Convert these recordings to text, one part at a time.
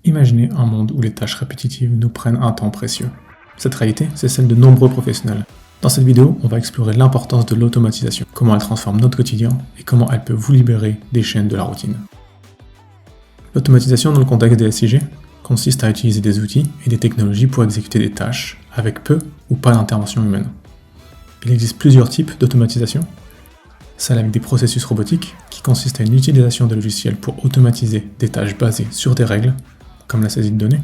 Imaginez un monde où les tâches répétitives nous prennent un temps précieux. Cette réalité, c'est celle de nombreux professionnels. Dans cette vidéo, on va explorer l'importance de l'automatisation, comment elle transforme notre quotidien et comment elle peut vous libérer des chaînes de la routine. L'automatisation dans le contexte des SIG consiste à utiliser des outils et des technologies pour exécuter des tâches avec peu ou pas d'intervention humaine. Il existe plusieurs types d'automatisation. Celle avec des processus robotiques, qui consiste à une utilisation de logiciels pour automatiser des tâches basées sur des règles, comme la saisie de données.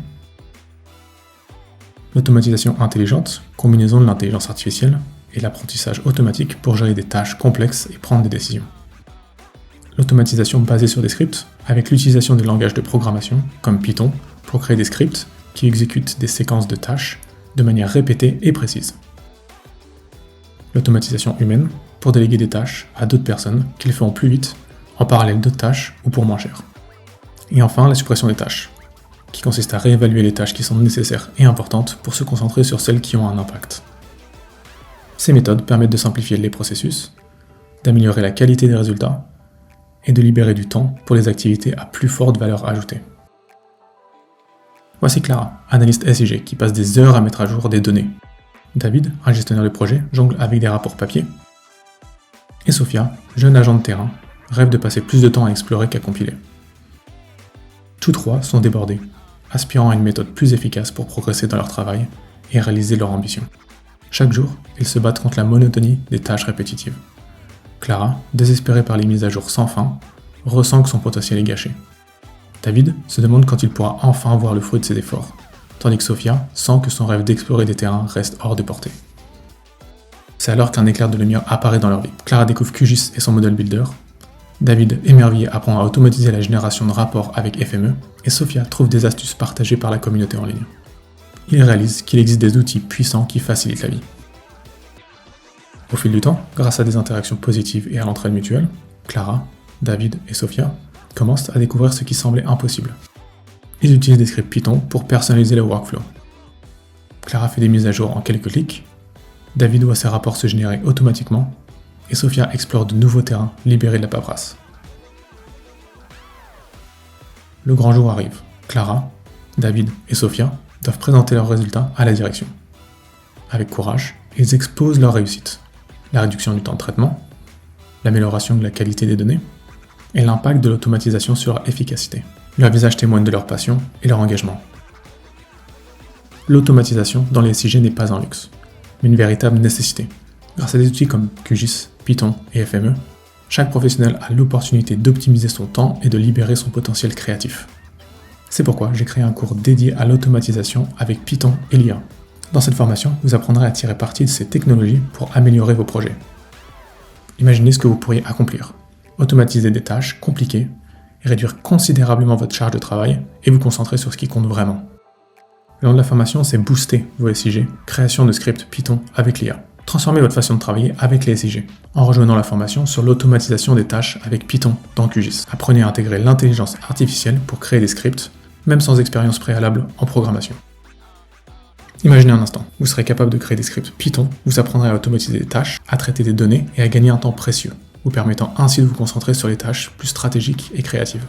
L'automatisation intelligente, combinaison de l'intelligence artificielle et l'apprentissage automatique pour gérer des tâches complexes et prendre des décisions. L'automatisation basée sur des scripts, avec l'utilisation des langages de programmation, comme Python, pour créer des scripts qui exécutent des séquences de tâches de manière répétée et précise. L'automatisation humaine, pour déléguer des tâches à d'autres personnes qui les feront plus vite, en parallèle d'autres tâches ou pour moins cher. Et enfin, la suppression des tâches, qui consiste à réévaluer les tâches qui sont nécessaires et importantes pour se concentrer sur celles qui ont un impact. Ces méthodes permettent de simplifier les processus, d'améliorer la qualité des résultats et de libérer du temps pour les activités à plus forte valeur ajoutée. Voici Clara, analyste SIG, qui passe des heures à mettre à jour des données. David, un gestionnaire de projet, jongle avec des rapports papier. Et Sophia, jeune agent de terrain, rêve de passer plus de temps à explorer qu'à compiler. Tous trois sont débordés, aspirant à une méthode plus efficace pour progresser dans leur travail et réaliser leur ambition. Chaque jour, ils se battent contre la monotonie des tâches répétitives. Clara, désespérée par les mises à jour sans fin, ressent que son potentiel est gâché. David se demande quand il pourra enfin voir le fruit de ses efforts, tandis que Sophia sent que son rêve d'explorer des terrains reste hors de portée. C'est alors qu'un éclair de lumière apparaît dans leur vie. Clara découvre QGIS et son model builder. David, émerveillé, apprend à automatiser la génération de rapports avec FME, et Sophia trouve des astuces partagées par la communauté en ligne. Ils réalisent qu'il existe des outils puissants qui facilitent la vie. Au fil du temps, grâce à des interactions positives et à l'entraide mutuelle, Clara, David et Sophia commencent à découvrir ce qui semblait impossible. Ils utilisent des scripts Python pour personnaliser le workflow. Clara fait des mises à jour en quelques clics, David voit ses rapports se générer automatiquement, et Sophia explore de nouveaux terrains libérés de la paperasse. Le grand jour arrive. Clara, David et Sophia doivent présenter leurs résultats à la direction. Avec courage, ils exposent leur réussite, la réduction du temps de traitement, l'amélioration de la qualité des données et l'impact de l'automatisation sur leur efficacité. Leurs visages témoignent de leur passion et leur engagement. L'automatisation dans les SIG n'est pas un luxe, mais une véritable nécessité. Grâce à des outils comme QGIS, Python et FME, chaque professionnel a l'opportunité d'optimiser son temps et de libérer son potentiel créatif. C'est pourquoi j'ai créé un cours dédié à l'automatisation avec Python et l'IA. Dans cette formation, vous apprendrez à tirer parti de ces technologies pour améliorer vos projets. Imaginez ce que vous pourriez accomplir. Automatiser des tâches compliquées, et réduire considérablement votre charge de travail et vous concentrer sur ce qui compte vraiment. Le nom de la formation, c'est Booster vos SIG, création de scripts Python avec l'IA. Transformez votre façon de travailler avec les SIG, en rejoignant la formation sur l'automatisation des tâches avec Python dans QGIS. Apprenez à intégrer l'intelligence artificielle pour créer des scripts, même sans expérience préalable en programmation. Imaginez un instant, vous serez capable de créer des scripts Python, vous apprendrez à automatiser des tâches, à traiter des données et à gagner un temps précieux, vous permettant ainsi de vous concentrer sur les tâches plus stratégiques et créatives.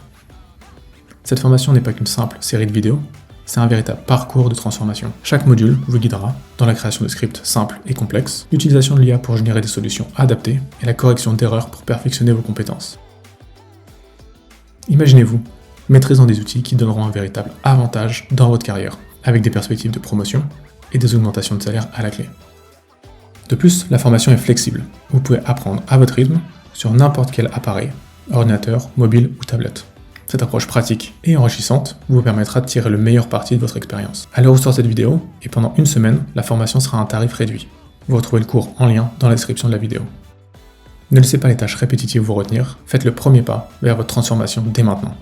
Cette formation n'est pas qu'une simple série de vidéos, c'est un véritable parcours de transformation. Chaque module vous guidera dans la création de scripts simples et complexes, l'utilisation de l'IA pour générer des solutions adaptées et la correction d'erreurs pour perfectionner vos compétences. Imaginez-vous maîtrisant des outils qui donneront un véritable avantage dans votre carrière, avec des perspectives de promotion et des augmentations de salaire à la clé. De plus, la formation est flexible. Vous pouvez apprendre à votre rythme sur n'importe quel appareil, ordinateur, mobile ou tablette. Cette approche pratique et enrichissante vous permettra de tirer le meilleur parti de votre expérience. À l'heure où sort cette vidéo, et pendant une semaine, la formation sera à un tarif réduit. Vous retrouvez le cours en lien dans la description de la vidéo. Ne laissez pas les tâches répétitives vous retenir, faites le premier pas vers votre transformation dès maintenant.